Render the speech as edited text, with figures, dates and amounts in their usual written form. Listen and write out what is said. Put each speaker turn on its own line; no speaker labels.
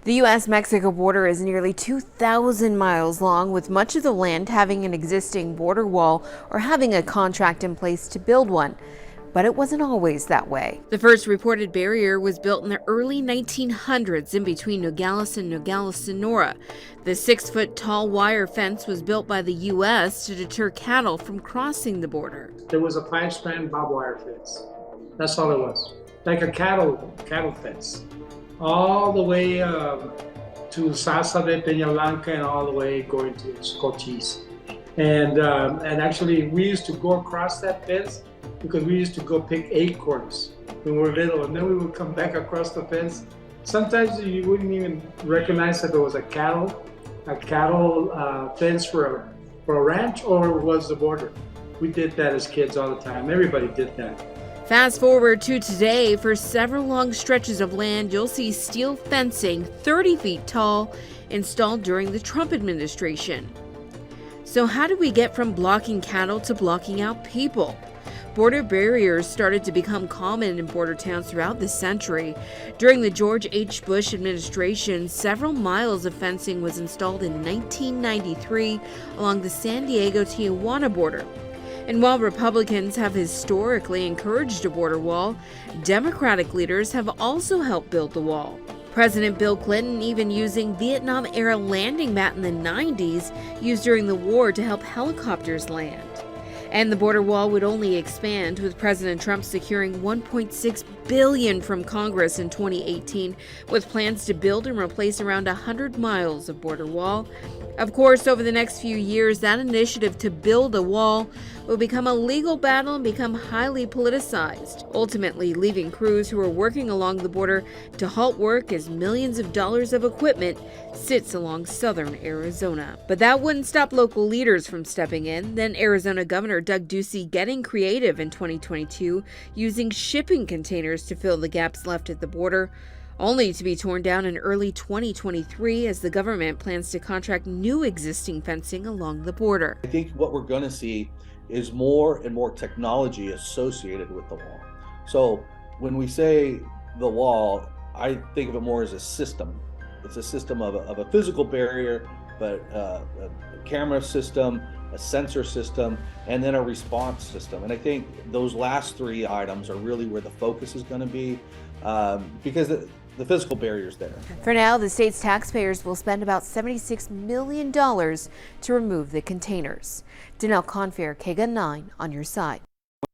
The U.S. Mexico border is nearly 2,000 miles long, with much of the land having an existing border wall or having a contract in place to build one. But it wasn't always that way. The first reported barrier was built in the early 1900s in between Nogales and Nogales, Sonora. The 6-foot tall wire fence was built by the U.S. to deter cattle from crossing the border.
There was a 5-strand barbed wire fence. That's all it was. Like a cattle fence. All the way to Salsa de Peña Blanca and all the way going to Cochise. And actually we used to go across that fence because we used to go pick acorns when we were little, and then we would come back across the fence. Sometimes you wouldn't even recognize that there was a cattle fence for a ranch, or it was the border. We did that as kids all the time. Everybody did that.
Fast forward to today, for several long stretches of land, you'll see steel fencing 30 feet tall installed during the Trump administration. So how did we get from blocking cattle to blocking out people? Border barriers started to become common in border towns throughout the century. During the George H. Bush administration, several miles of fencing was installed in 1993 along the San Diego-Tijuana border. And while Republicans have historically encouraged a border wall, Democratic leaders have also helped build the wall. President Bill Clinton even using Vietnam-era landing mat in the 90s used during the war to help helicopters land. And the border wall would only expand, with President Trump securing $1.6 billion from Congress in 2018, with plans to build and replace around 100 miles of border wall. Of course, over the next few years, that initiative to build a wall will become a legal battle and become highly politicized, ultimately leaving crews who are working along the border to halt work as millions of dollars of equipment sits along southern Arizona. But that wouldn't stop local leaders from stepping in. Then Arizona Governor Doug Ducey getting creative in 2022, using shipping containers to fill the gaps left at the border, only to be torn down in early 2023 as the government plans to contract new existing fencing along the border.
I think what we're going to see is more and more technology associated with the wall. So when we say the wall, I think of it more as a system. It's a system of a physical barrier, but a camera system, a sensor system, and then a response system. And I think those last three items are really where the focus is going to be, because the physical barrier is there.
For now, the state's taxpayers will spend about $76 million to remove the containers. Danelle Confair, KGUN 9 on your side.